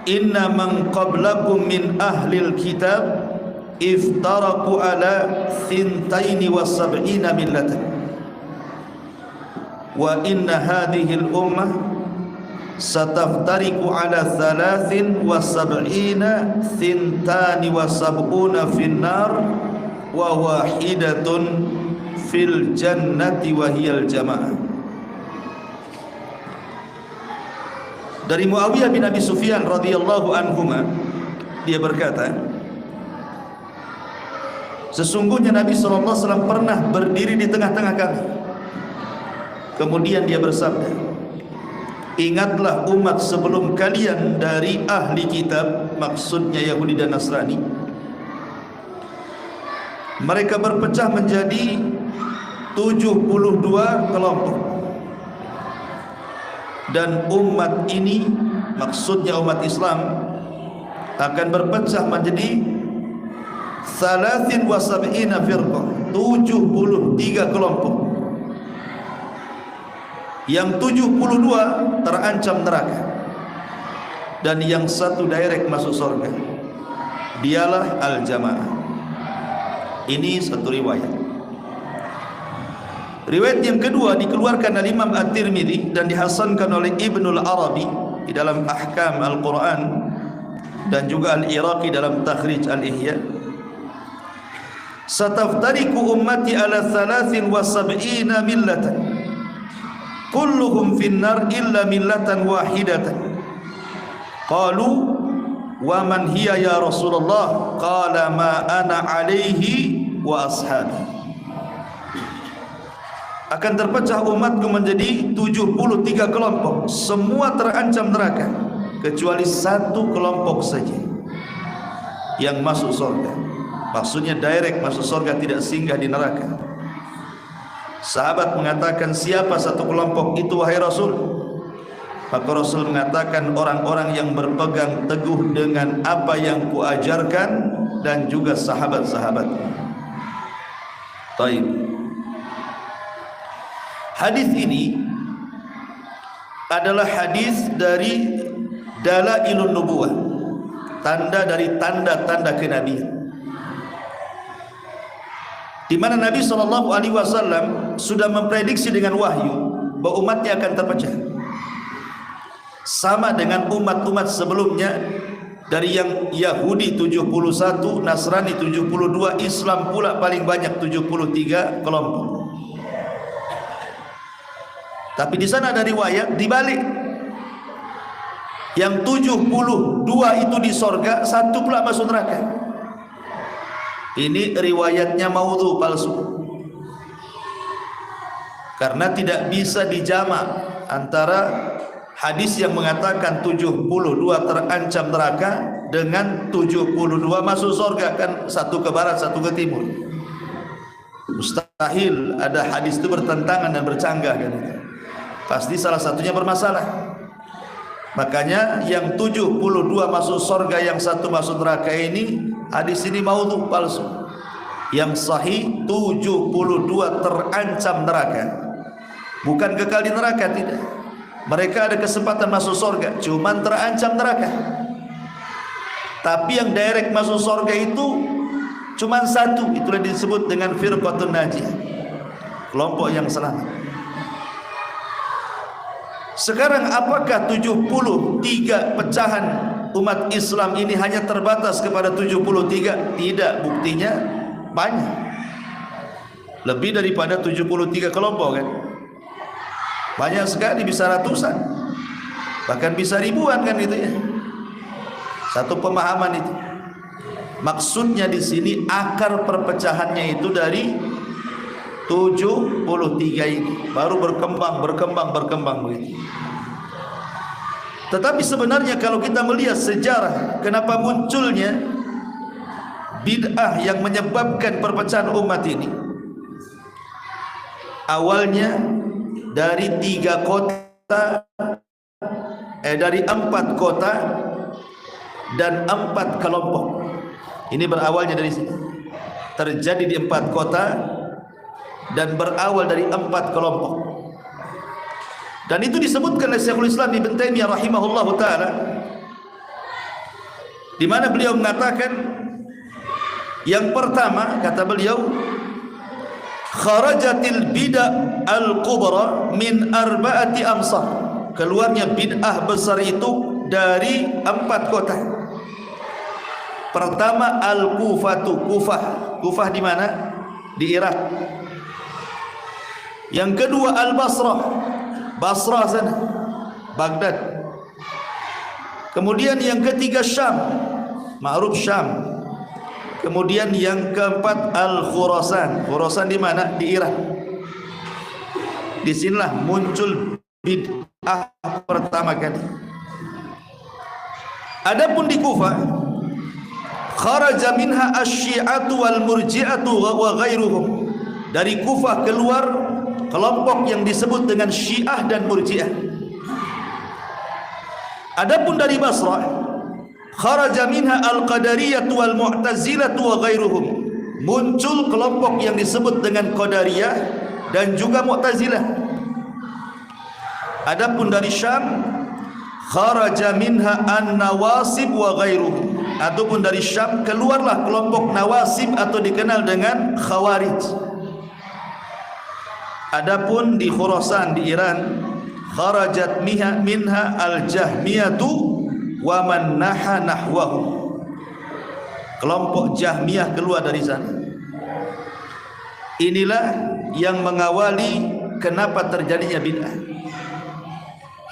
inna man qablakum min ahlil kitab iftaraku ala thintaini wa sab'ina millatan wa inna hadhil ummah sataftariku ala thalathin wa sab'ina thintani wa sab'una finnar wa wahidatun fil jannati wa hiyal jamaah. Dari Muawiyah bin Abi Sufyan radhiyallahu anhuma, dia berkata, sesungguhnya Nabi SAW pernah berdiri di tengah-tengah kami. Kemudian dia bersabda, ingatlah umat sebelum kalian dari ahli kitab, maksudnya Yahudi dan Nasrani. Mereka berpecah menjadi 72 kelompok. Dan umat ini, maksudnya umat Islam, akan berpecah menjadi 73 firqah, 73 kelompok. Yang 72 terancam neraka dan yang satu direct masuk surga. Dialah al-jamaah. Ini satu riwayat. Riwayat yang kedua dikeluarkan oleh Imam At-Tirmidzi dan dihasankan oleh Ibnul Arabi di dalam Ahkam Al-Quran dan juga Al-Iraqi dalam Takhrij Al-Ihya. Sataftariku ummati ala 73 millatan kulluhum finnar illa millatan wahidatan. Qalu wa man hiya ya Rasulullah? Qala ma ana alaihi wa ashabi. Akan terpecah umatku menjadi 73 kelompok, semua terancam neraka kecuali satu kelompok saja yang masuk surga. Maksudnya direct masuk surga, tidak singgah di neraka. Sahabat mengatakan, siapa satu kelompok itu wahai Rasul? Maka Rasul mengatakan, orang-orang yang berpegang teguh dengan apa yang kuajarkan dan juga sahabat-sahabat. Baik. Hadis ini adalah hadis dari Dalailun Nubuwah, tanda dari tanda-tanda kenabian, di mana Nabi SAW sudah memprediksi dengan wahyu bahwa umatnya akan terpecah, sama dengan umat-umat sebelumnya, dari yang Yahudi 71, Nasrani 72, Islam pula paling banyak 73 kelompok. Tapi di sana ada riwayat dibalik, yang 72 itu di sorga, satu pula masuk neraka. Ini riwayatnya maudhu, palsu, karena tidak bisa dijamak antara hadis yang mengatakan 72 terancam neraka dengan 72 masuk sorga, kan satu ke barat satu ke timur. Mustahil ada hadis itu bertentangan dan bercanggah, kan itu. Pasti salah satunya bermasalah. Makanya yang 72 masuk surga, yang satu masuk neraka, ini hadis ini maudhu, palsu. Yang sahih 72 terancam neraka, bukan kekal di neraka, tidak. Mereka ada kesempatan masuk surga, cuman terancam neraka. Tapi yang direct masuk surga itu cuman satu, itulah disebut dengan firqatun najiyah, kelompok yang selamat. Sekarang apakah 73 pecahan umat Islam ini hanya terbatas kepada 73? Tidak, buktinya banyak, lebih daripada 73 kelompok, kan? Banyak sekali, bisa ratusan, bahkan bisa ribuan, kan gitu ya. Satu pemahaman itu. Maksudnya di sini akar perpecahannya itu dari 73 ini baru berkembang begitu. Tetapi sebenarnya kalau kita melihat sejarah kenapa munculnya bid'ah yang menyebabkan perpecahan umat ini, awalnya dari 4 kota dan 4 kelompok. Ini berawalnya dari sini, terjadi di 4 kota dan berawal dari 4 kelompok. Dan itu disebutkan oleh Syekhul Islam Ibnu Taimiyah rahimahullahu taala di mana beliau mengatakan yang pertama, kata beliau, kharajatil bid'ah al-kubra min arba'ati amsar. Keluarnya bid'ah besar itu dari 4 kota. Pertama al-Kufatu, Kufah di mana? Di Irak. Yang kedua al-Basrah, Basrah sana, Baghdad. Kemudian yang ketiga Syam, ma'ruf Syam. Kemudian yang keempat al-Khurasan. Khurasan di mana? Di Irak. Di sinilah muncul bid'ah pertama kali. Adapun di Kufah, kharaja minha asy-syi'atu wal murji'atu wa ghairuhum. Dari Kufah keluar kelompok yang disebut dengan Syiah dan Murji'ah. Adapun dari Basrah, kharaja minha al-qadariyah wal mu'tazilah wa ghairuhum. Muncul kelompok yang disebut dengan Qadariyah dan juga Mu'tazilah. Adapun dari Syam, kharaja minha an-nawasib wa ghairuhum. Adapun dari Syam keluarlah kelompok Nawasib atau dikenal dengan Khawarij. Adapun di Khurasan di Iran, kharajat minha al-Jahmiyatu wa man naha nahwahu. Kelompok Jahmiyah keluar dari sana. Inilah yang mengawali kenapa terjadinya bid'ah.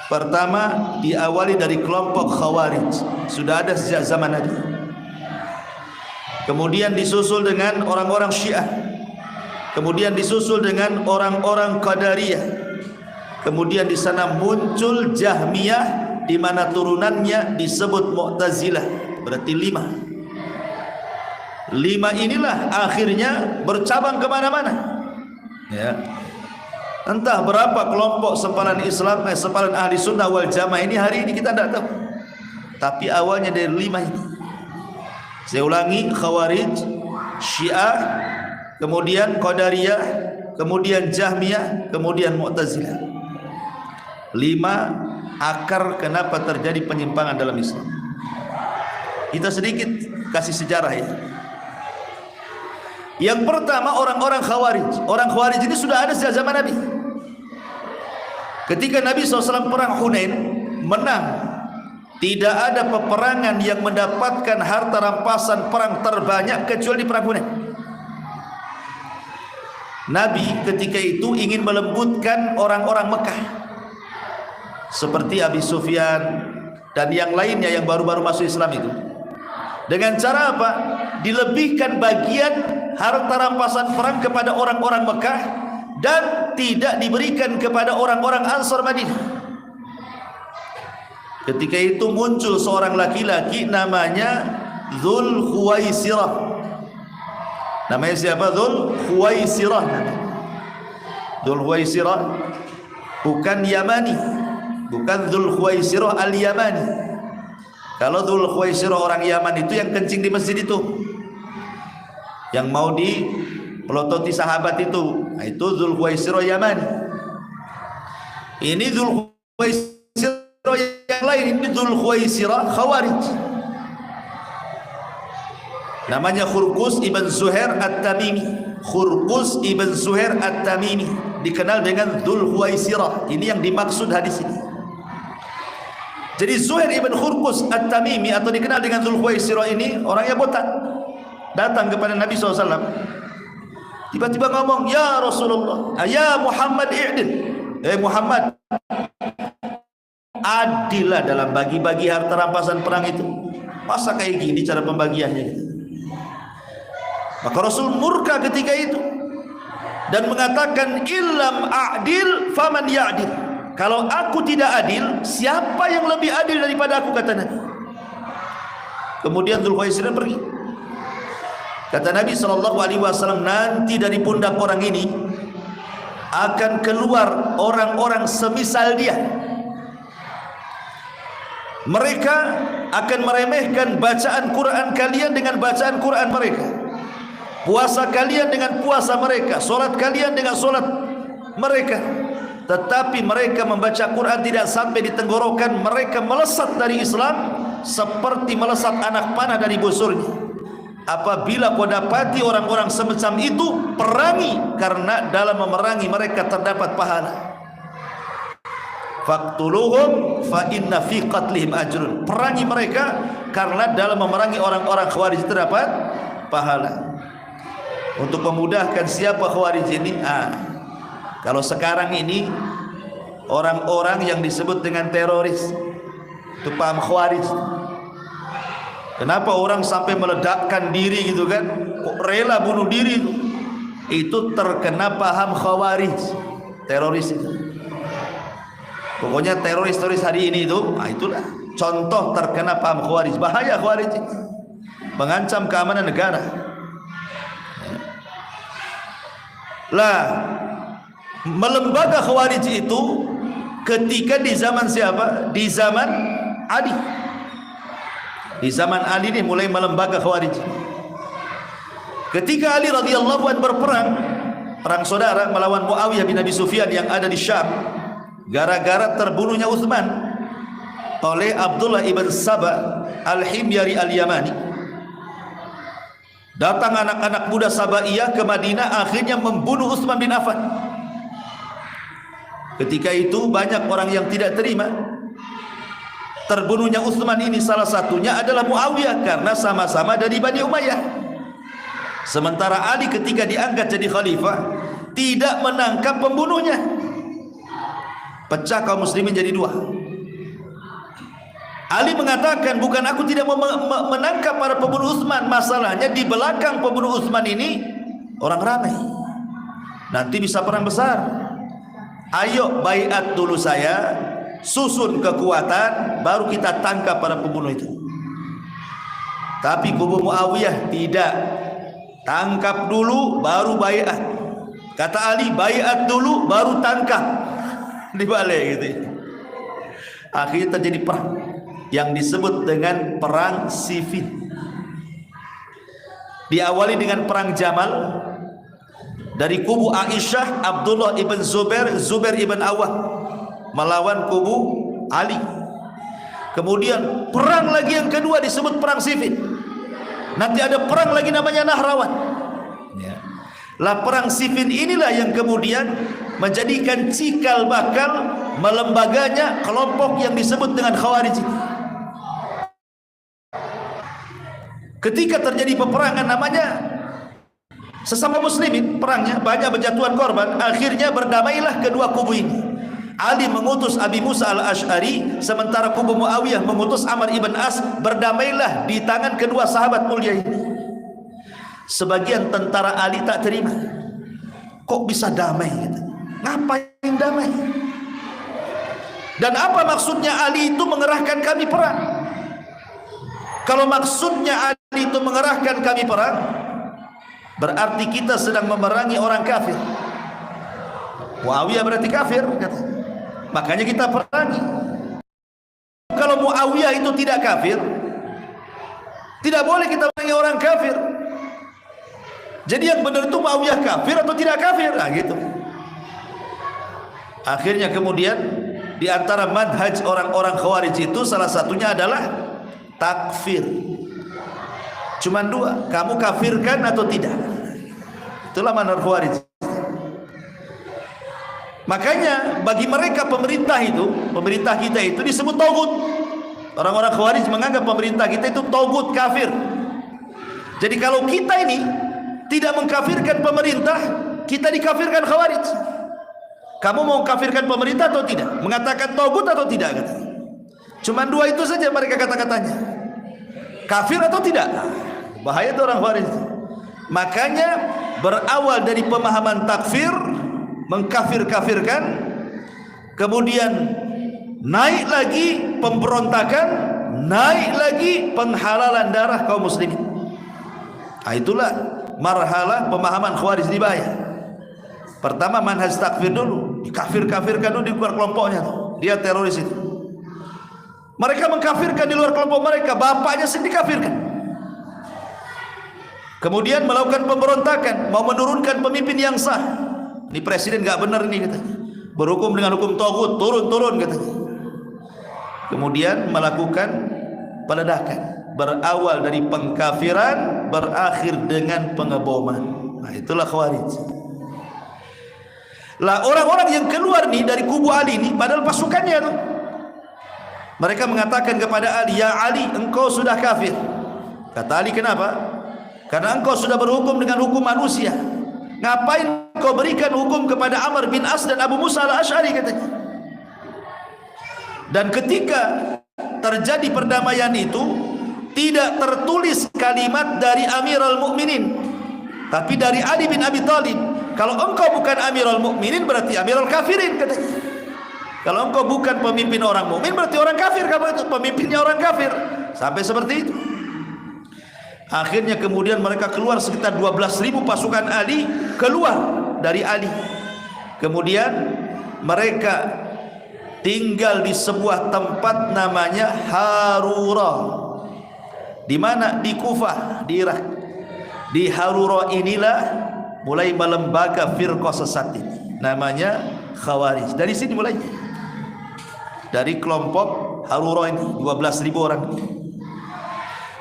Pertama diawali dari kelompok Khawarij, sudah ada sejak zaman Nabi. Kemudian disusul dengan orang-orang Syiah. Kemudian disusul dengan orang-orang Qadariyah. Kemudian di sana muncul Jahmiyah, di mana turunannya disebut Mu'tazilah. Berarti 5 inilah akhirnya bercabang kemana-mana, ya. Entah berapa kelompok sempalan Islam, sempalan ahli sunnah wal jamaah ini hari ini kita tidak tahu. Tapi awalnya dari 5 ini. Saya ulangi, Khawarij, Syiah, kemudian Qadariyah, kemudian Jahmiyah, kemudian Mu'tazilah. 5 akar kenapa terjadi penyimpangan dalam Islam. Kita sedikit kasih sejarah ya. Yang pertama orang-orang Khawarij. Orang Khawarij ini sudah ada sejak zaman Nabi. Ketika Nabi SAW perang Hunain menang, tidak ada peperangan yang mendapatkan harta rampasan perang terbanyak kecuali di perang Hunain. Nabi ketika itu ingin melembutkan orang-orang Mekah, seperti Abi Sufyan dan yang lainnya yang baru-baru masuk Islam itu. Dengan cara apa? Dilebihkan bagian harta rampasan perang kepada orang-orang Mekah dan tidak diberikan kepada orang-orang Ansar Madinah. Ketika itu muncul seorang laki-laki namanya Dzul Khuwaisirah. Namanya siapa? Dzul Khuwaisirah. Dzul Khuwaisirah bukan Yamani, bukan Dzul Khuwaisirah al-Yamani. Kalau Dzul Khuwaisirah orang Yaman itu yang kencing di masjid itu, yang mau dipelototi sahabat itu, nah, itu Dzul Khuwaisirah Yamani. Ini Dzul Khuwaisirah yang lain, ini Dzul Khuwaisirah Khawarij. Namanya Khurqus ibn Zuhair At-Tamimi. Khurqus ibn Zuhair At-Tamimi dikenal dengan Dzul Khuwaisirah. Ini yang dimaksud hadis ini. Jadi Zuhair ibn Khurqus At-Tamimi atau dikenal dengan Dzul Khuwaisirah ini orangnya botak. Datang kepada Nabi SAW, tiba-tiba ngomong, ya Rasulullah, ya Muhammad i'dil. Muhammad, adillah dalam bagi-bagi harta rampasan perang itu. Masa kayak gini cara pembagiannya? Maka Rasul murka ketika itu dan mengatakan, illam a'dil faman ya'dil. Kalau aku tidak adil, siapa yang lebih adil daripada aku, kata Nabi. Kemudian Dzul Khuwaisirah pergi. Kata Nabi SAW, nanti dari pundak orang ini akan keluar orang-orang semisal dia. Mereka akan meremehkan bacaan Quran kalian dengan bacaan Quran mereka, puasa kalian dengan puasa mereka, solat kalian dengan solat mereka. Tetapi mereka membaca Quran tidak sampai di tenggorokan, mereka melesat dari Islam seperti melesat anak panah dari busurnya. Apabila kau dapati orang-orang semacam itu, perangi, karena dalam memerangi mereka terdapat pahala. Faqtuluhum fa inna fi qatlihim ajrun. Perangi mereka karena dalam memerangi orang-orang Khawarij terdapat pahala. Untuk memudahkan siapa Khawarij ini? Kalau sekarang ini orang-orang yang disebut dengan teroris itu paham Khawarij. Kenapa orang sampai meledakkan diri gitu kan? Kok rela bunuh diri itu? Itu terkena paham Khawarij, teroris itu. Pokoknya teroris-teroris hari ini itu, itulah contoh terkena paham Khawarij. Bahaya Khawarij itu, mengancam keamanan negara. Lah, melembaga Khawarij itu ketika di zaman siapa? Di zaman Ali. Di zaman Ali ini mulai melembaga Khawarij. Ketika Ali radhiyallahu anhu berperang, perang saudara melawan Muawiyah bin Abi Sufyan yang ada di Syam, gara-gara terbunuhnya Utsman oleh Abdullah ibn Saba al-Himyari al-Yamani. Datang anak-anak muda Sabaiyah ke Madinah, akhirnya membunuh Utsman bin Affan. Ketika itu banyak orang yang tidak terima terbunuhnya Utsman ini. Salah satunya adalah Muawiyah, karena sama-sama dari Bani Umayyah. Sementara Ali ketika diangkat jadi khalifah tidak menangkap pembunuhnya. Pecah kaum muslimin jadi dua. Ali mengatakan, bukan aku tidak mau menangkap para pembunuh Utsman, masalahnya di belakang pembunuh Utsman ini orang ramai, nanti bisa perang besar. Ayo baiat dulu saya, susun kekuatan, baru kita tangkap para pembunuh itu. Tapi kubu Muawiyah tidak, tangkap dulu baru baiat. Kata Ali, baiat dulu baru tangkap. Dibalik gitu. Akhirnya terjadi perang yang disebut dengan perang Siffin. Diawali dengan perang Jamal dari kubu Aisyah, Abdullah ibn Zubair, Zubair ibn Awwam melawan kubu Ali. Kemudian perang lagi yang kedua disebut perang Siffin. Nanti ada perang lagi namanya Nahrawan. Lah perang Siffin inilah yang kemudian menjadikan cikal bakal melembaganya kelompok yang disebut dengan Khawarij. Ketika terjadi peperangan namanya sesama muslimin, perangnya banyak berjatuhan korban, akhirnya berdamailah kedua kubu ini. Ali mengutus Abi Musa al-Ash'ari, sementara kubu Muawiyah mengutus Amr ibn As. Berdamailah di tangan kedua sahabat mulia ini. Sebagian tentara Ali tak terima. Kok bisa damai gitu? Ngapain damai? Dan apa maksudnya Ali itu mengerahkan kami perang? Kalau maksudnya Ali itu mengerahkan kami perang, berarti kita sedang memerangi orang kafir. Muawiyah berarti kafir, kata. Makanya kita perangi. Kalau Muawiyah itu tidak kafir, tidak boleh kita memerangi orang kafir. Jadi yang benar itu Muawiyah kafir atau tidak kafir? Nah gitu. Akhirnya kemudian di antara manhaj orang-orang Khawarij itu salah satunya adalah takfir. Cuman dua, kamu kafirkan atau tidak. Itulah manhaj Khawarij. Makanya bagi mereka pemerintah kita itu disebut taugut. Orang-orang Khawarij menganggap pemerintah kita itu taugut, kafir. Jadi kalau kita ini tidak mengkafirkan pemerintah, kita dikafirkan Khawarij. Kamu mau kafirkan pemerintah atau tidak? Mengatakan taugut atau tidak? Cuman dua itu saja mereka kata-katanya. Kafir atau tidak? Bahaya itu orang Khawarij. Makanya berawal dari pemahaman takfir, mengkafir-kafirkan, kemudian naik lagi pemberontakan, naik lagi penghalalan darah kaum muslimin. Itulah marhalah pemahaman Khawarij di Baya. Pertama manhaj takfir dulu, dikafir-kafirkan dulu di luar kelompoknya. Dia teroris itu. Mereka mengkafirkan di luar kelompok mereka, bapaknya sendiri dikafirkan. Kemudian melakukan pemberontakan, mau menurunkan pemimpin yang sah. Ini presiden nggak benar ini katanya. Berhukum dengan hukum tagut, turun katanya. Kemudian melakukan peledakan, berawal dari pengkafiran, berakhir dengan pengeboman. Nah, itulah Khawarij. Lah orang-orang yang keluar nih dari kubu Ali ini, padahal pasukannya tuh, mereka mengatakan kepada Ali, "Ya Ali, engkau sudah kafir." Kata Ali, "Kenapa?" "Karena engkau sudah berhukum dengan hukum manusia. Ngapain kau berikan hukum kepada Amr bin As dan Abu Musa al-Asy'ari?" katanya. Dan ketika terjadi perdamaian itu, tidak tertulis kalimat dari Amirul Mukminin, tapi dari Ali bin Abi Thalib. "Kalau engkau bukan Amirul Mukminin, berarti Amirul Kafirin," katanya. "Kalau engkau bukan pemimpin orang mukmin, berarti orang kafir. Kamu itu pemimpinnya orang kafir." Sampai seperti itu. Akhirnya kemudian mereka keluar sekitar 12.000 pasukan Ali keluar dari Ali. Kemudian mereka tinggal di sebuah tempat namanya Harura. Di mana? Di Kufah, di Irak. Di Harura inilah mulai melembaga firqah sesat ini, namanya Khawarij. Dari sini mulai, dari kelompok Harura ini, 12.000 orang.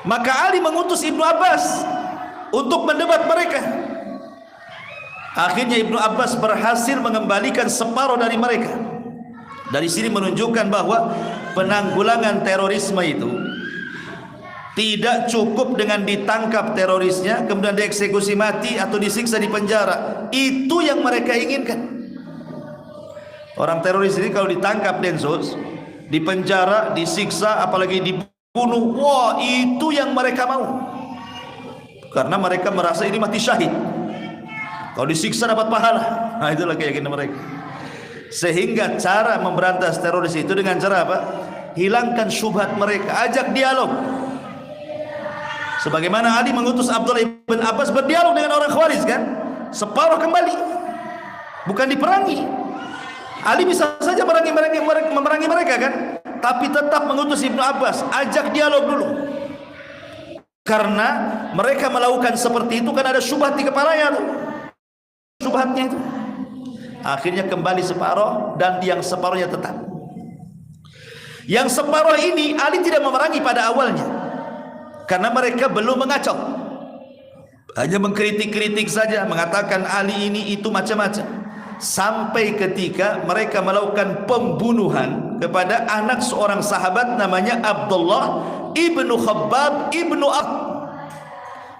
Maka Ali mengutus Ibnu Abbas untuk mendebat mereka. Akhirnya Ibnu Abbas berhasil mengembalikan separuh dari mereka. Dari sini menunjukkan bahwa penanggulangan terorisme itu tidak cukup dengan ditangkap terorisnya, kemudian dieksekusi mati atau disiksa di penjara. Itu yang mereka inginkan. Orang teroris ini kalau ditangkap Densus, di penjara, disiksa, apalagi dibunuh, wah, itu yang mereka mau. Karena mereka merasa ini mati syahid. Kalau disiksa dapat pahala. Nah, itulah keyakinan mereka. Sehingga cara memberantas teroris itu dengan cara apa? Hilangkan syubhat mereka, ajak dialog. Sebagaimana Ali mengutus Abdullah ibn Abbas berdialog dengan orang Khawarij, kan? Separuh kembali, bukan diperangi. Ali bisa saja memerangi mereka, kan? Tapi tetap mengutus Ibnu Abbas, ajak dialog dulu. Karena mereka melakukan seperti itu kan ada syubhat di kepalanya tuh. Syubhatnya itu. Akhirnya kembali separuh, dan yang separuhnya tetap. Yang separuh ini Ali tidak memerangi pada awalnya, karena mereka belum mengacau, hanya mengkritik-kritik saja, mengatakan Ali ini itu macam-macam. Sampai ketika mereka melakukan pembunuhan kepada anak seorang sahabat namanya Abdullah ibnu Khabbab ibnu Arat.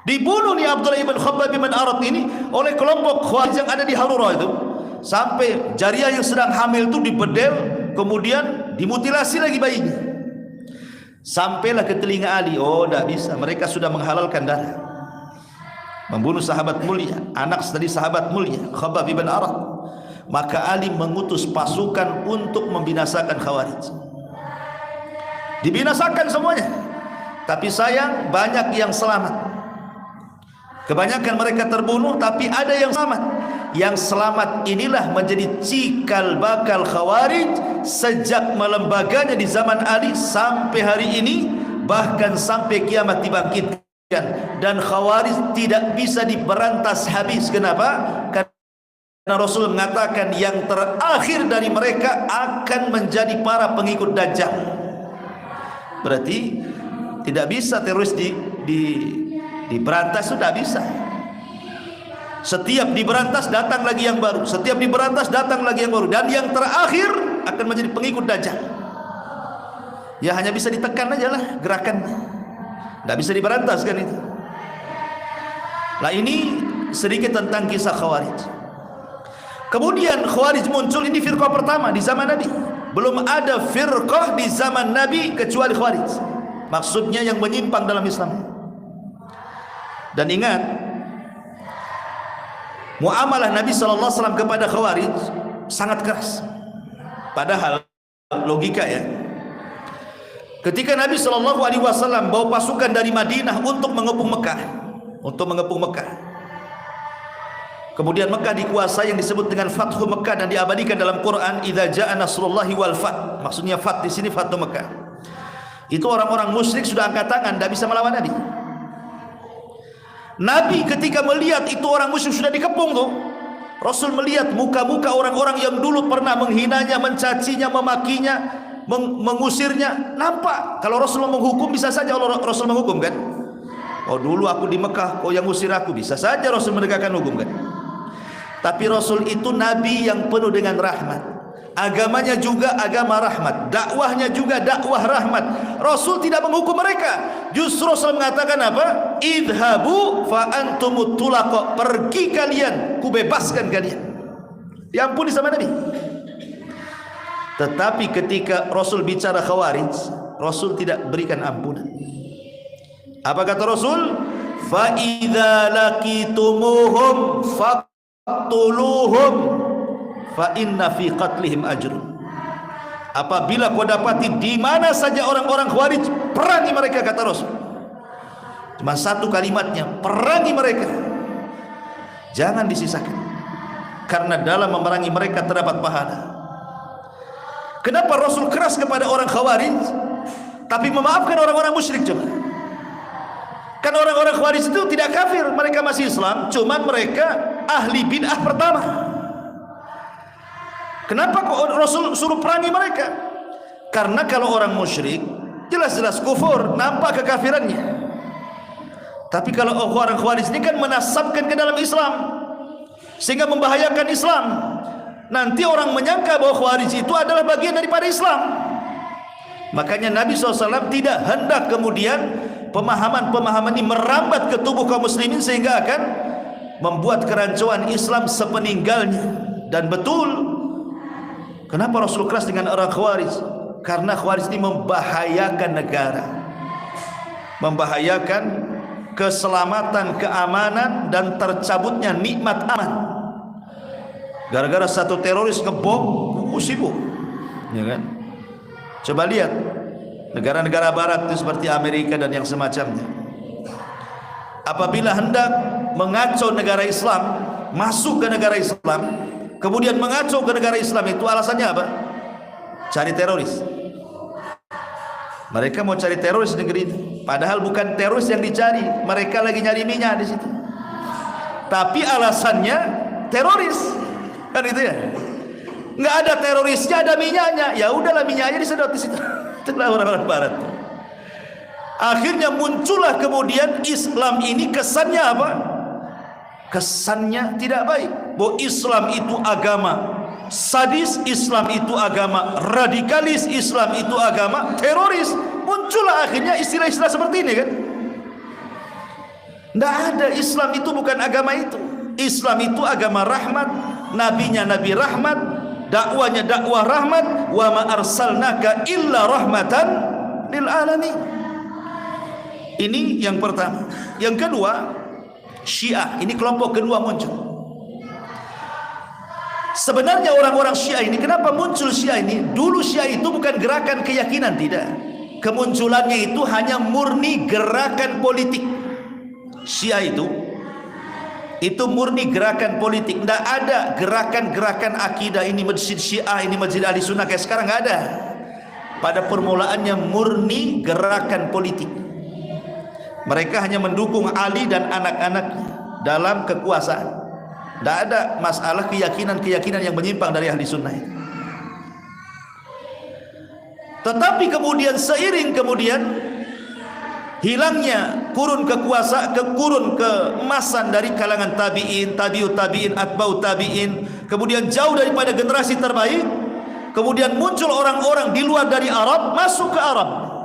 Dibunuh nih Abdullah ibn Khabbab ibn Arat ini oleh kelompok Khawarij yang ada di Harura itu. Sampai jariah yang sedang hamil itu dibedel, kemudian dimutilasi lagi bayinya. Sampailah ke telinga Ali, oh tidak bisa, mereka sudah menghalalkan darah, membunuh sahabat mulia, anak dari sahabat mulia Khabbab ibn Arat. Maka Ali mengutus pasukan untuk membinasakan Khawarij. Dibinasakan semuanya. Tapi sayang banyak yang selamat. Kebanyakan mereka terbunuh, tapi ada yang selamat. Yang selamat inilah menjadi cikal bakal Khawarij sejak melembaganya di zaman Ali sampai hari ini, bahkan sampai kiamat dibangkitkan. Dan Khawarij tidak bisa diberantas habis. Kenapa? Karena Rasul mengatakan yang terakhir dari mereka akan menjadi para pengikut Dajjal. Berarti tidak bisa teroris diberantas, sudah bisa. Setiap diberantas datang lagi yang baru, setiap diberantas datang lagi yang baru, dan yang terakhir akan menjadi pengikut Dajjal. Ya hanya bisa ditekan aja lah gerakannya, tidak bisa diberantas kan itu. Nah ini sedikit tentang kisah Khawarij. Kemudian Khawarij muncul, ini firqah pertama di zaman Nabi. Belum ada firqah di zaman Nabi kecuali Khawarij. Maksudnya yang menyimpang dalam Islam. Dan ingat, muamalah Nabi SAW kepada Khawarij sangat keras. Padahal logika ya, ketika Nabi SAW bawa pasukan dari Madinah untuk mengepung Mekah, kemudian Mekah dikuasai yang disebut dengan Fathu Mekah, dan diabadikan dalam Quran, idza jaa nasrullahi wal fath. Maksudnya fath di sini Fathu Mekah. Itu orang-orang musyrik sudah angkat tangan, tidak bisa melawan Nabi. Nabi ketika melihat itu orang musyrik sudah dikepung tuh, Rasul melihat muka-muka orang-orang yang dulu pernah menghinanya, mencacinya, memakinya, mengusirnya. Nampak kalau Rasulullah menghukum, bisa saja Rasul menghukum kan. Oh dulu aku di Mekah, kau yang usir aku, bisa saja Rasul menegakkan hukum kan. Tapi Rasul itu nabi yang penuh dengan rahmat. Agamanya juga agama rahmat, dakwahnya juga dakwah rahmat. Rasul tidak menghukum mereka. Justru Rasul mengatakan apa? Idhabu fa antumut tulaqa. Pergi kalian, kubebaskan kalian. Diampuni sama Nabi. Tetapi ketika Rasul bicara Khawarij, Rasul tidak berikan ampunan. Apa kata Rasul? Fa idza laqitumuhum faqtuluhum fa inna fi qatlihim ajrun. Apabila kau dapati di mana saja orang-orang Khawarij, perangi mereka, kata Rasul. Cuma satu kalimatnya, perangi mereka, jangan disisakan, karena dalam memerangi mereka terdapat pahala. Kenapa Rasul keras kepada orang Khawarij tapi memaafkan orang-orang musyrik? Coba, kan orang-orang Khawarij itu tidak kafir, mereka masih Islam, cuman mereka ahli bid'ah pertama. Kenapa kok Rasul suruh perangi mereka? Karena kalau orang musyrik jelas-jelas kufur, nampak kekafirannya. Tapi kalau orang Khawarij ini kan menasabkan ke dalam Islam, sehingga membahayakan Islam. Nanti orang menyangka bahwa Khawarij itu adalah bagian daripada Islam. Makanya Nabi SAW tidak hendak kemudian pemahaman-pemahaman ini merambat ke tubuh kaum muslimin sehingga akan membuat kerancuan Islam sepeninggalnya. Dan betul, kenapa Rasul keras dengan orang Khawarij? Karena Khawarij ini membahayakan negara, membahayakan keselamatan, keamanan, dan tercabutnya nikmat aman. Gara-gara satu teroris ngebom, sibuk, ya kan? Coba lihat negara-negara barat itu seperti Amerika dan yang semacamnya. Apabila hendak mengacau negara Islam, masuk ke negara Islam, kemudian mengacau ke negara Islam, itu alasannya apa? Cari teroris. Mereka mau cari teroris di negeri itu, padahal bukan teroris yang dicari, mereka lagi nyari minyak di situ. Tapi alasannya teroris, kan itu ya. Nggak ada terorisnya, ada minyaknya. Ya udahlah, minyaknya disedot di situ. Itulah orang-orang barat. Akhirnya muncullah kemudian Islam ini kesannya apa? Kesannya tidak baik. Bahwa Islam itu agama sadis, Islam itu agama radikalis, Islam itu agama teroris. Muncullah akhirnya istilah-istilah seperti ini kan. Tidak ada, Islam itu bukan agama itu. Islam itu agama rahmat, nabinya nabi rahmat, dakwanya dakwah rahmat. Wa ma arsalnaka illa rahmatan lil alamin. Ini yang pertama. Yang kedua, Syiah. Ini kelompok kedua muncul. Sebenarnya orang-orang Syiah ini, kenapa muncul Syiah ini? Dulu Syiah itu bukan gerakan keyakinan, tidak. Kemunculannya itu hanya murni gerakan politik. Syiah itu murni gerakan politik. Tidak ada gerakan-gerakan akidah, ini masjid Syiah, ini masjid ahli sunnah kayak sekarang, nggak ada. Pada permulaannya murni gerakan politik. Mereka hanya mendukung Ali dan anak-anaknya dalam kekuasaan. Tidak ada masalah keyakinan-keyakinan yang menyimpang dari ahli sunnah. Tetapi kemudian seiring kemudian hilangnya kurun keemasan dari kalangan tabi'in, tabi'ut tabi'in, atba'ut tabi'in, kemudian jauh daripada generasi terbaik, kemudian muncul orang-orang di luar dari Arab masuk ke Arab.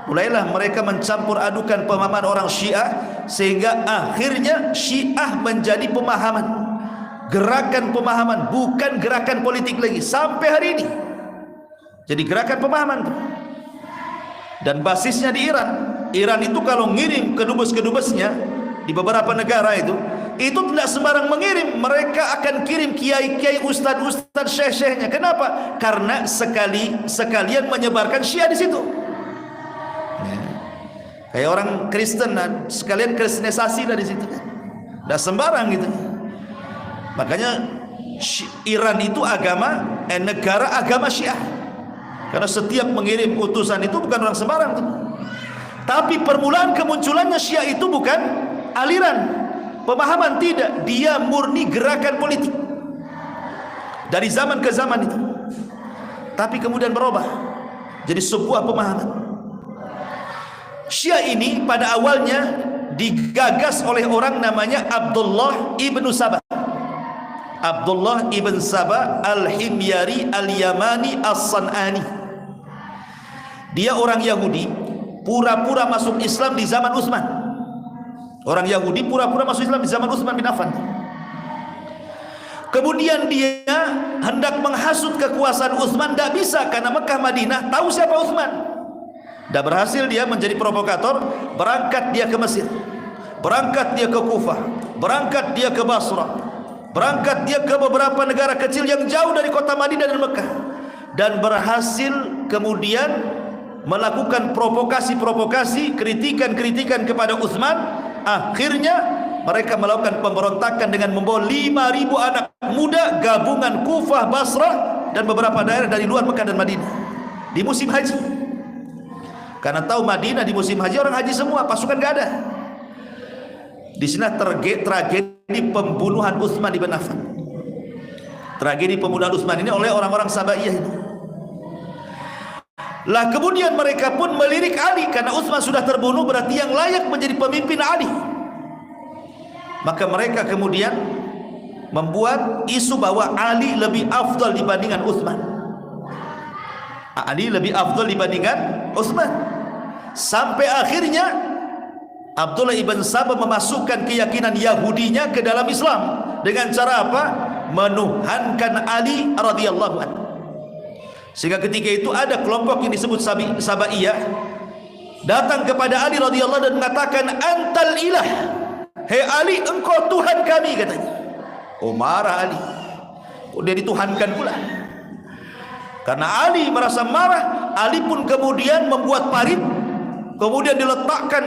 Mulailah mereka mencampur adukan pemahaman orang Syiah, sehingga akhirnya Syiah menjadi pemahaman, gerakan pemahaman, bukan gerakan politik lagi sampai hari ini. Jadi gerakan pemahaman itu. Dan basisnya di Iran. Iran itu kalau ngirim kedubes-kedubesnya di beberapa negara itu tidak sembarang mengirim. Mereka akan kirim kiai-kiai, ustad-ustad, syekh-syekhnya. Kenapa? Karena sekalian menyebarkan Syiah di situ. Kayak orang Kristen, sekalian kristenisasi dari situ kan. Tidak sembarang gitu. Makanya Iran itu negara agama Syiah. Karena setiap mengirim utusan itu bukan orang sembarang tuh. Tapi permulaan kemunculannya Syiah itu bukan aliran pemahaman, tidak, dia murni gerakan politik. Dari zaman ke zaman itu. tapi kemudian berubah jadi sebuah pemahaman. Syiah ini pada awalnya digagas oleh orang namanya Abdullah ibn Sabah. Abdullah ibn Sabah al-Himyari al-Yamani as-San'ani. Dia orang Yahudi, pura-pura masuk Islam di zaman Utsman. Orang Yahudi pura-pura masuk Islam di zaman Utsman bin Affan. Kemudian dia hendak menghasut kekuasaan Utsman, tidak bisa karena Mekah Madinah tahu siapa Utsman. Tidak berhasil, dia menjadi provokator. Berangkat dia ke Mesir, berangkat dia ke Kufah, berangkat dia ke Basrah, berangkat dia ke beberapa negara kecil yang jauh dari kota Madinah dan Mekah, dan berhasil kemudian melakukan provokasi-provokasi, kritikan-kritikan kepada Utsman. Akhirnya mereka melakukan pemberontakan dengan membawa 5.000 anak muda gabungan Kufah, Basrah dan beberapa daerah dari luar Mekah dan Madinah di musim haji. Karena tahu Madinah di musim haji orang haji semua, pasukan gak ada. Di sini tragedi pembunuhan Utsman bin Affan. Tragedi pembunuhan Utsman ini oleh orang-orang Sabaiyah ini. Lah kemudian mereka pun melirik Ali karena Utsman sudah terbunuh, berarti yang layak menjadi pemimpin Ali. Maka mereka kemudian membuat isu bahwa Ali lebih afdal dibandingkan Utsman. Ali lebih afdal dibandingkan Utsman. Sampai akhirnya Abdullah ibn Sabah memasukkan keyakinan Yahudinya ke dalam Islam dengan cara apa? Menuhankan Ali radhiyallahu anhu. Sehingga ketika itu ada kelompok yang disebut Sabaiyah datang kepada Ali radhiyallahu anhu dan mengatakan, "Antal ilah." Hei Ali, engkau Tuhan kami, katanya. Oh, marah Ali. Oh, dia dituhankan pula. Karena Ali merasa marah, Ali pun kemudian membuat parit, kemudian diletakkan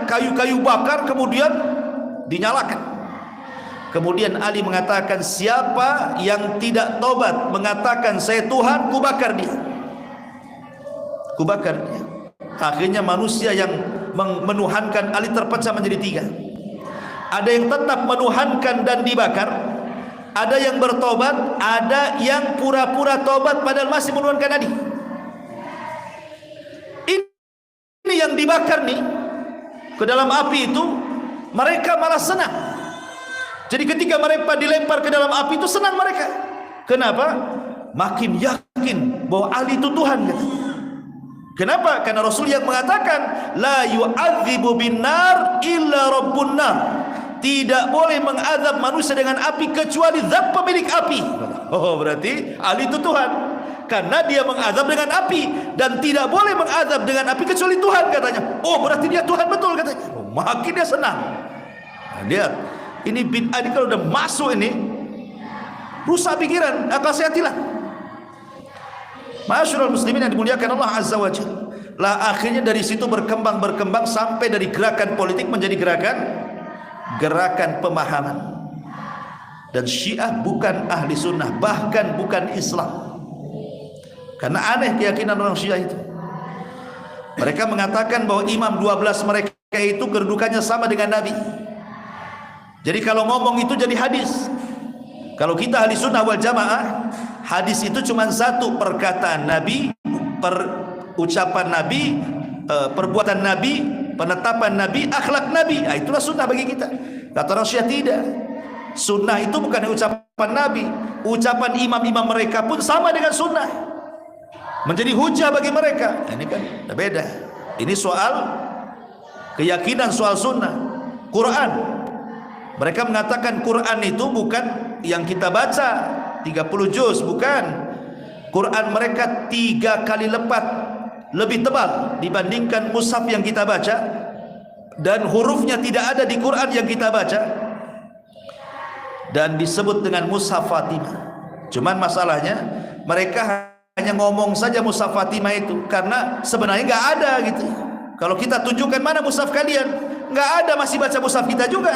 kayu-kayu bakar, kemudian dinyalakan. Kemudian Ali mengatakan, siapa yang tidak tobat mengatakan saya Tuhan, kubakar dia. Kubakar dia. Akhirnya manusia yang menuhankan Ali terpecah menjadi 3. Ada yang tetap menuhankan dan dibakar, ada yang bertobat, ada yang pura-pura tobat padahal masih menuhankan Ali. Ini yang dibakar nih ke dalam api itu, mereka malah senang. Jadi ketika mereka dilempar ke dalam api itu senang mereka. Kenapa? Makin yakin bahwa Ali itu Tuhan, katanya. Kenapa? Karena Rasul yang mengatakan la yu'adzibu binnar illa rabbun nar. Tidak boleh mengazab manusia dengan api kecuali zat pemilik api. Oh, berarti Ali itu Tuhan. Karena dia mengazab dengan api, dan tidak boleh mengazab dengan api kecuali Tuhan, katanya. Oh, berarti dia Tuhan betul, katanya. Oh, makin dia senang. Nah, lihat, ini bid'ah ini kalau udah masuk ini rusak pikiran, akal sehat hilang. Ma'asyiral muslimin yang dimuliakan Allah Azza wa Jalla. Lah akhirnya dari situ berkembang sampai dari gerakan politik menjadi gerakan pemahaman. Dan Syiah bukan ahli sunnah, bahkan bukan Islam. Karena aneh keyakinan orang Syiah itu. Mereka mengatakan bahwa imam 12 mereka itu kedudukannya sama dengan Nabi. Jadi kalau ngomong itu jadi hadis. Kalau kita ahli sunnah wal jamaah, hadis itu cuma satu, perkataan Nabi, ucapan Nabi, perbuatan Nabi, penetapan Nabi, akhlak Nabi. Nah, itulah sunnah bagi kita. Kata orang Syiah tidak. Sunnah itu bukan ucapan Nabi. Ucapan imam-imam mereka pun sama dengan sunnah. Menjadi hujah bagi mereka. Ini kan beda. Ini soal keyakinan, soal sunnah. Quran. Mereka mengatakan Quran itu bukan yang kita baca 30 juz, bukan. Quran mereka 3 kali lipat lebih tebal dibandingkan mushaf yang kita baca, dan hurufnya tidak ada di Quran yang kita baca, dan disebut dengan mushaf Fatimah. Cuman masalahnya mereka hanya ngomong saja mushaf Fatimah itu, karena sebenarnya nggak ada gitu. Kalau kita tunjukkan mana mushaf kalian, nggak ada, masih baca mushaf kita juga.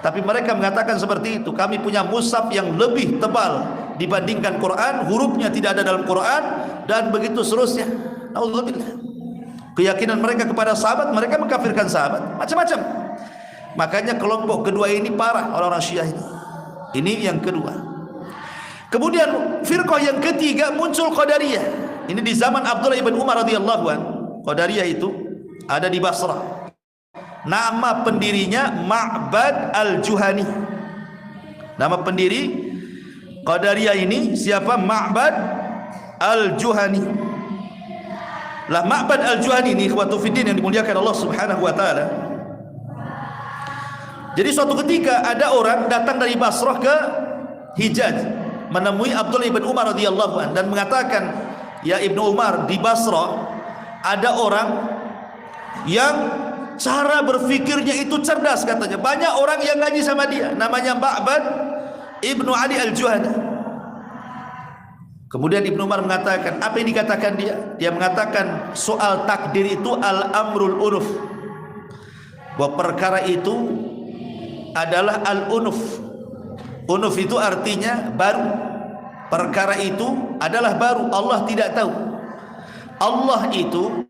Tapi mereka mengatakan seperti itu. Kami punya mushaf yang lebih tebal dibandingkan Quran, hurufnya tidak ada dalam Quran, dan begitu seterusnya. Nauzubillah. Keyakinan mereka kepada sahabat, mereka mengkafirkan sahabat, macam-macam. Makanya kelompok kedua ini parah, orang-orang Syiah ini. Ini yang kedua. Kemudian firqah yang ketiga muncul Qadariyah. Ini di zaman Abdullah ibn Umar radhiyallahu anhu. Qadariyah itu ada di Basrah. Nama pendirinya Ma'bad al-Juhani. Nama pendiri Qadariyah ini siapa? Ma'bad al-Juhani. Lah Ma'bad al-Juhani ini ikhwatu fiddin yang dimuliakan Allah Subhanahu wa taala. Jadi suatu ketika ada orang datang dari Basrah ke Hijaz menemui Abdullah ibn Umar radhiyallahu anhu dan mengatakan, "Ya Ibnu Umar, di Basrah ada orang yang cara berfikirnya itu cerdas," katanya. Banyak orang yang ngaji sama dia, namanya Ma'bad Ibnu Ali al-Juhani. Kemudian Ibnu Umar mengatakan, apa yang dikatakan dia? Dia mengatakan soal takdir itu al-amrul unuf, bahwa perkara itu adalah al-unuf. Unuf itu artinya baru. Perkara itu adalah baru, Allah tidak tahu. Allah itu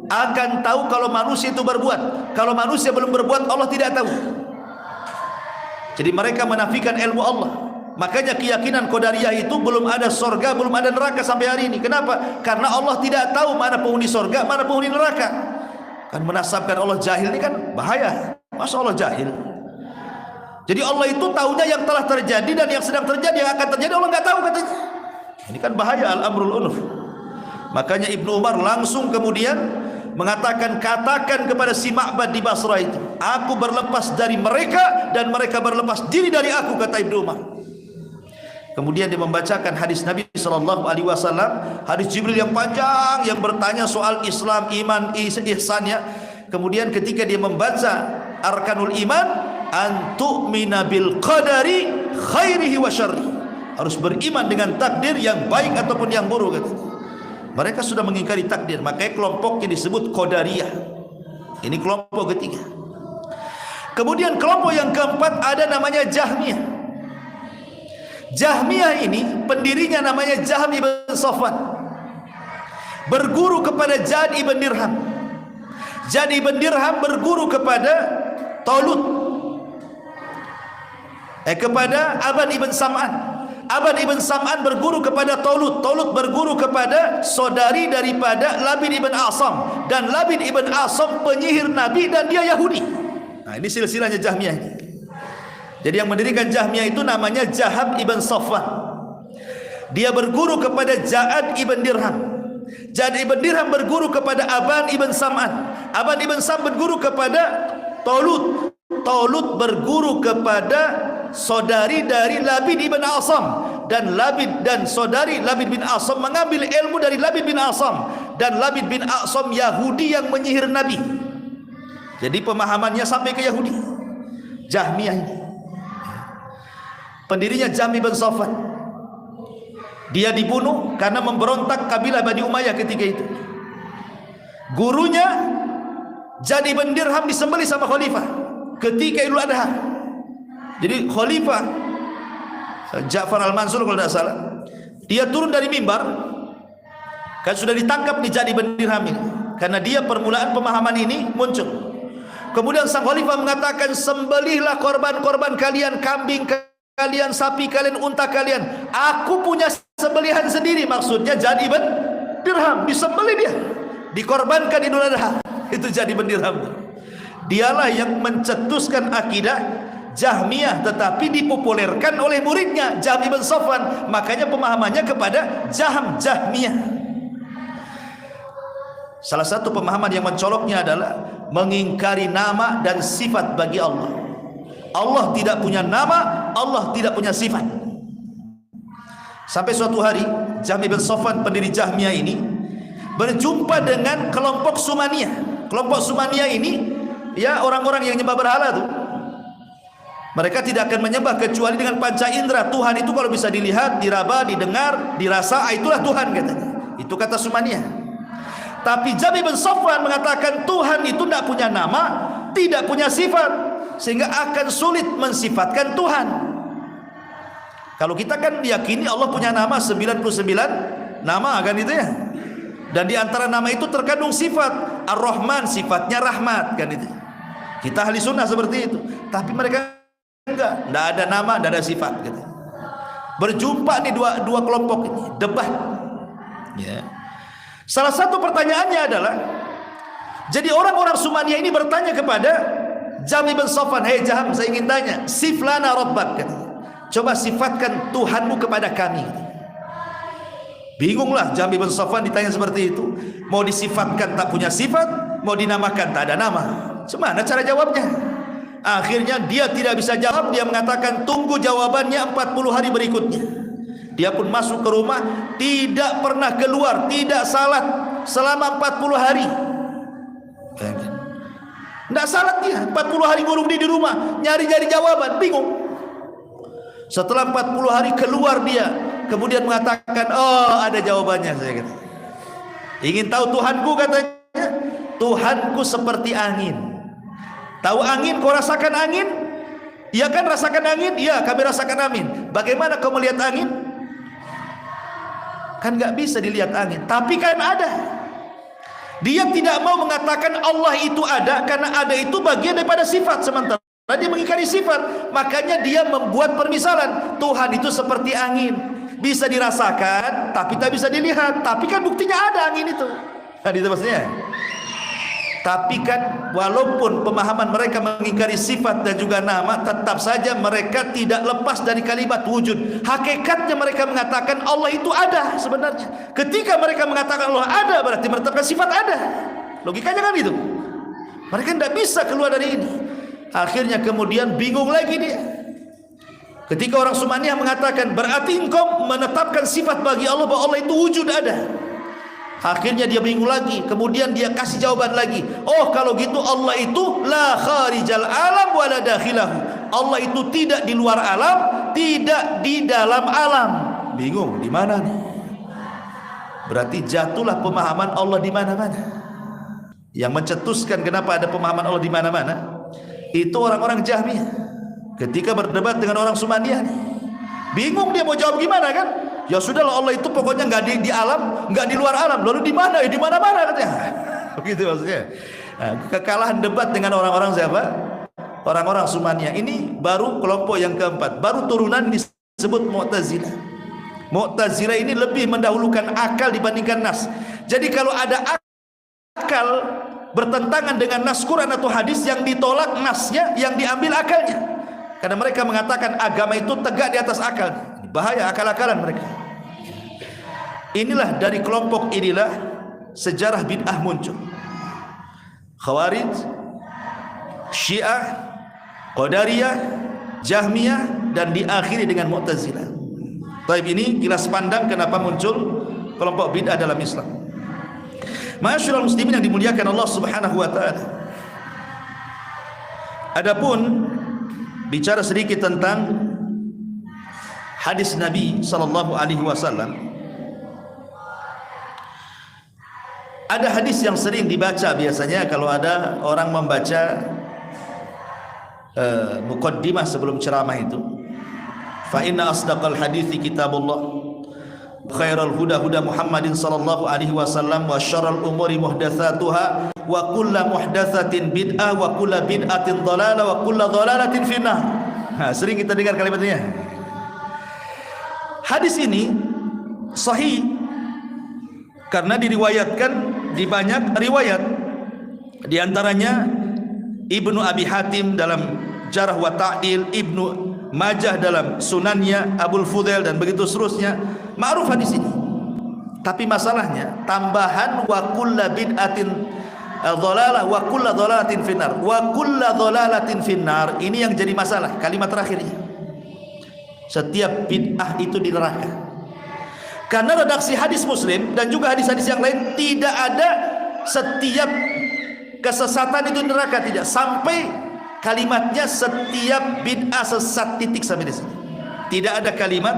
akan tahu kalau manusia itu berbuat. Kalau manusia belum berbuat, Allah tidak tahu. Jadi mereka menafikan ilmu Allah. Makanya keyakinan Qadariyah itu belum ada surga, belum ada neraka sampai hari ini. Kenapa? Karena Allah tidak tahu mana penghuni surga, mana penghuni neraka. Kan menasabkan Allah jahil ini kan bahaya. Masa Allah jahil? Jadi Allah itu tahunya yang telah terjadi dan yang sedang terjadi, yang akan terjadi Allah nggak tahu katanya. Ini kan bahaya, al-amrul unuf. Makanya Ibnu Umar langsung kemudian mengatakan, katakan kepada si Ma'bad di Basrah itu, aku berlepas dari mereka dan mereka berlepas diri dari aku, kata Ibnu Umar. Kemudian dia membacakan hadis Nabi SAW, hadis Jibril yang panjang yang bertanya soal Islam, iman, ihsannya. Kemudian ketika dia membaca arkanul iman, antu'mina bil qadari khairihi wa syarrihi, harus beriman dengan takdir yang baik ataupun yang buruk, katanya. Mereka sudah mengingkari takdir, makanya kelompoknya disebut Qadariyah. Ini kelompok ketiga. Kemudian kelompok yang keempat ada namanya Jahmiyah. Jahmiyah ini pendirinya namanya Jahm ibn Safwan, berguru kepada Jad ibn Dirham. Jad ibn Dirham berguru kepada Talut, kepada Aban ibn Sam'an. Aban ibn Sam'an berguru kepada Talut. Talut berguru kepada saudari daripada Labid ibn Asam, dan Labid ibn Asam penyihir Nabi dan dia Yahudi. Nah, ini silsilahnya Jahmiyah ini. Jadi yang mendirikan Jahmiyah itu namanya Jahm ibn Safwan. Dia berguru kepada Ja'ad ibn Dirham. Ja'ad ibn Dirham berguru kepada Aban ibn Sam'an. Aban ibn Sam'an berguru kepada Talut. Talut berguru kepada saudari dari Labid ibn Asam, dan Labid dan saudari Labid bin Asam mengambil ilmu dari Labid bin Asam, dan Labid bin Asam Yahudi yang menyihir Nabi. Jadi pemahamannya sampai ke Yahudi. Jahmiyah ini pendirinya Jahm ibn Safwan. Dia dibunuh karena memberontak kabilah Bani Umayyah ketika itu. Gurunya Jad ibn Dirham disembelih sama khalifah ketika Idul Adha. Jadi khalifah Ja'far al-Mansur kalau tidak salah, dia turun dari mimbar, kan sudah ditangkap di Jad ibn Dirham ini, karena dia permulaan pemahaman ini muncul. Kemudian sang khalifah mengatakan, sembelihlah korban-korban kalian, kambing kalian, sapi kalian, unta kalian, aku punya sembelihan sendiri. Maksudnya Jad ibn Dirham disembelih, dia dikorbankan Idul Adha. Itu Jad ibn Dirham. Dialah yang mencetuskan akidah Jahmiyah, tetapi dipopulerkan oleh muridnya Jahm ibn Safwan. Makanya pemahamannya kepada Jahmiyah. Salah satu pemahaman yang mencoloknya adalah mengingkari nama dan sifat bagi Allah. Allah tidak punya nama, Allah tidak punya sifat. Sampai suatu hari Jahm ibn Safwan, pendiri Jahmiyah ini, berjumpa dengan kelompok Sumaniyah. Kelompok Sumaniyah ini ya orang-orang yang nyembah berhala tuh. Mereka tidak akan menyembah kecuali dengan panca indera. Tuhan itu kalau bisa dilihat, diraba, didengar, dirasa, itulah Tuhan, katanya. Itu kata Sumaniyah. Tapi Jahm ibn Safwan mengatakan Tuhan itu tidak punya nama, tidak punya sifat, sehingga akan sulit mensifatkan Tuhan. Kalau kita kan diyakini Allah punya nama 99 nama, kan itu ya. Dan di antara nama itu terkandung sifat. Ar-Rahman sifatnya rahmat, kan itu. Kita ahli sunnah seperti itu. Tapi mereka enggak ada nama, enggak ada sifat, gitu. Berjumpa nih dua kelompok ini, debat. Ya. Salah satu pertanyaannya adalah, jadi orang-orang Sumaniyah ini bertanya kepada Jahm bin Safwan, "Hei Jahm, saya ingin tanya, sif lana rabbak." Coba sifatkan Tuhanmu kepada kami. Bingunglah Jahm bin Safwan ditanya seperti itu. Mau disifatkan tak punya sifat, mau dinamakan tak ada nama. Gimana cara jawabnya? Akhirnya dia tidak bisa jawab. Dia mengatakan tunggu jawabannya 40 hari berikutnya. Dia pun masuk ke rumah, tidak pernah keluar, tidak salat selama 40 hari. Tidak salat dia, 40 hari ngurung di rumah, nyari-nyari jawaban, bingung. Setelah 40 hari keluar dia, kemudian mengatakan, "Oh, ada jawabannya," saya kata. Ingin tahu Tuhanku, katanya. Tuhanku seperti angin. Tahu angin, kau rasakan angin? Iya kan, rasakan angin? Iya, kami rasakan angin. Bagaimana kau melihat angin? Kan nggak bisa dilihat angin, tapi kan ada. Dia tidak mau mengatakan Allah itu ada, karena ada itu bagian daripada sifat, sementara dia mengingkari sifat. Makanya dia membuat permisalan, Tuhan itu seperti angin, bisa dirasakan tapi tak bisa dilihat. Tapi kan buktinya ada angin itu. Nah, itu maksudnya. Tapi kan walaupun pemahaman mereka mengingkari sifat dan juga nama, tetap saja mereka tidak lepas dari kalimat wujud. Hakikatnya mereka mengatakan Allah itu ada sebenarnya. Ketika mereka mengatakan Allah ada, berarti menetapkan sifat ada. Logikanya kan itu. Mereka tidak bisa keluar dari ini. Akhirnya kemudian bingung lagi dia. Ketika orang Sumaniyah mengatakan, berarti engkau menetapkan sifat bagi Allah bahwa Allah itu wujud ada. Akhirnya dia bingung lagi. Kemudian dia kasih jawaban lagi. Oh, kalau gitu Allah itu la kharijal alam wa la dakhilahu. Allah itu tidak di luar alam, tidak di dalam alam. Bingung di mana nih? Berarti jatuhlah pemahaman Allah di mana-mana. Yang mencetuskan kenapa ada pemahaman Allah di mana-mana itu orang-orang Jahmiyah. Ketika berdebat dengan orang Sumaniyah, bingung dia mau jawab gimana kan? Ya sudahlah, Allah itu pokoknya nggak di alam, nggak di luar alam. Lalu di mana? Di mana-mana katanya. Begitu maksudnya. Nah, kekalahan debat dengan orang-orang siapa? Orang-orang Sumaniyah. Ini baru kelompok yang keempat. Baru turunan disebut Mu'tazilah. Mu'tazilah ini lebih mendahulukan akal dibandingkan nas. Jadi kalau ada akal bertentangan dengan nas Quran atau hadis, yang ditolak nasnya, yang diambil akalnya. Karena mereka mengatakan agama itu tegak di atas akal. Bahaya akal-akalan mereka. Inilah dari kelompok inilah sejarah bid'ah muncul. Khawarij, Syiah, Qadariyah, Jahmiyah, dan diakhiri dengan Mu'tazilah. Baik, ini kilas pandang kenapa muncul kelompok bid'ah dalam Islam. Ma'asyiral muslimin yang dimuliakan Allah Subhanahu wa taala. Adapun bicara sedikit tentang hadis Nabi sallallahu alaihi wasallam. Ada hadis yang sering dibaca biasanya kalau ada orang membaca muqaddimah sebelum ceramah itu. Fa inna asdaqal hadithi kitabullah, khairal huda huda Muhammadin sallallahu alaihi wasallam, wa syarrul umuri muhdatsatuha, wa kullu muhdatsatin bid'ah, wa kullu bid'atin dhalalah, wa kullu dhalalatin finnar. Nah, sering kita dengar kalimatnya. Hadis ini sahih karena diriwayatkan di banyak riwayat, di antaranya Ibnu Abi Hatim dalam Jarh wa Ta'dil, Ibnu Majah dalam Sunannya, Abul Fudail, dan begitu seterusnya. Ma'ruf hadis ini. Tapi masalahnya tambahan wa kullu bid'atin dhalalah wa kullu dhalalatin finnar. Wa kullu dhalalatin finnar ini yang jadi masalah, kalimat terakhirnya. Setiap bid'ah itu di neraka. Karena redaksi hadis Muslim dan juga hadis-hadis yang lain tidak ada setiap kesesatan itu di neraka, tidak. Sampai kalimatnya setiap bid'ah sesat, titik sampai di sini. Tidak ada kalimat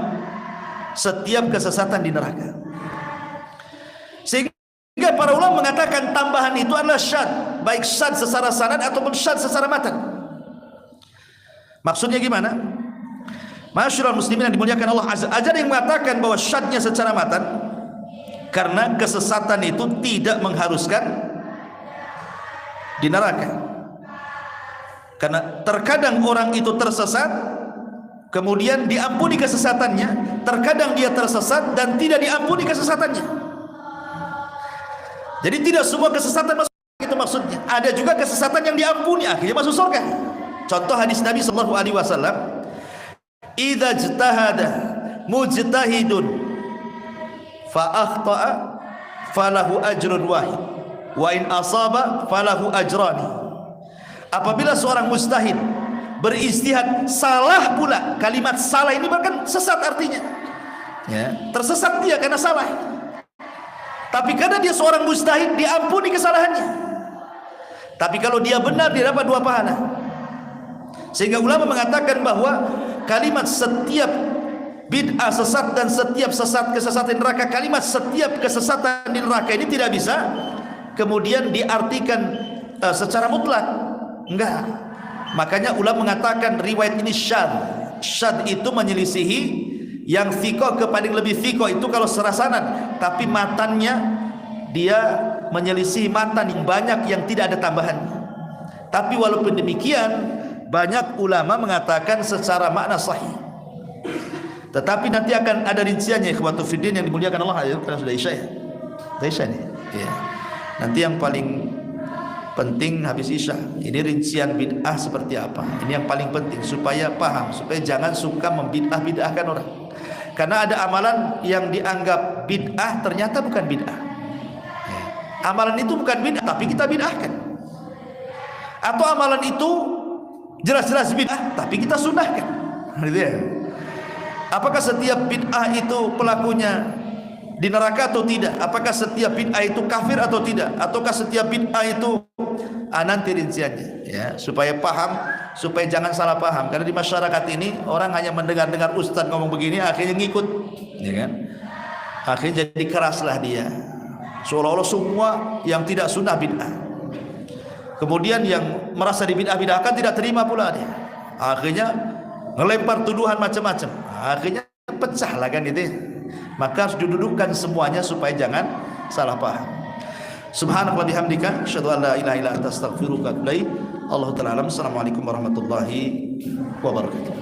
setiap kesesatan di neraka. Sehingga para ulama mengatakan tambahan itu adalah syad, baik syad secara sanad ataupun syad secara matan. Maksudnya gimana? Masyarul muslimin yang dimuliakan Allah Azza, ada yang mengatakan bahwa syadnya secara matan karena kesesatan itu tidak mengharuskan di neraka. Karena terkadang orang itu tersesat kemudian diampuni kesesatannya, terkadang dia tersesat dan tidak diampuni kesesatannya. Jadi tidak semua kesesatan masuk, itu maksudnya. Ada juga kesesatan yang diampuni, akhirnya masuk surga. Contoh hadis Nabi sallallahu alaihi wasallam, "Idza ijtahada mujtahidun fa akhta'a falahu ajrun wahid wa in asaba falahu ajrani." Apabila seorang mujtahid beristihad salah pula, kalimat salah ini bahkan sesat artinya, ya, tersesat dia karena salah. Tapi karena dia seorang mujtahid, diampuni kesalahannya. Tapi kalau dia benar, dia dapat 2 pahala. Sehingga ulama mengatakan bahwa kalimat setiap bid'ah sesat dan setiap kesesatan neraka, kalimat setiap kesesatan di neraka ini tidak bisa kemudian diartikan secara mutlak. Enggak. Makanya ulama mengatakan riwayat ini syadz. Syadz itu menyelisihi yang thiqah ke paling lebih thiqah itu kalau serasanan, tapi matannya dia menyelisih matan yang banyak yang tidak ada tambahan. Tapi walaupun demikian, banyak ulama mengatakan secara makna sahih. Tetapi nanti akan ada rinciannya, ikhwatu fiddin yang dimuliakan Allah. Karena sudah isya ya. Sudah isya nih. Ya. Nanti yang paling penting habis isya, ini rincian bid'ah seperti apa. Ini yang paling penting supaya paham, supaya jangan suka membid'ah-bid'ahkan orang. Karena ada amalan yang dianggap bid'ah ternyata bukan bid'ah. Amalan itu bukan bid'ah tapi kita bid'ahkan. Atau amalan itu jelas-jelas bid'ah tapi kita sunnahkan. Gitu ya. Apakah setiap bid'ah itu pelakunya di neraka atau tidak? Apakah setiap bid'ah itu kafir atau tidak? Ataukah setiap bid'ah itu nanti rinciannya, ya, supaya paham, supaya jangan salah paham. Karena di masyarakat ini orang hanya mendengar-dengar ustaz ngomong begini, akhirnya ngikut, ya kan? Akhirnya jadi keraslah dia, seolah-olah semua yang tidak sunnah bid'ah. Kemudian yang merasa dibid'ah-bid'ahkan tidak terima pula dia, akhirnya ngelempar tuduhan macam-macam, akhirnya pecah lah kan itu. Maka harus didudukkan semuanya supaya jangan salah paham. Subhanallah bihamdika asyhadu an la ilaha illa anta astaghfiruka wa atubu ilaik. Allahu ta'ala alam. Assalamualaikum warahmatullahi wabarakatuh.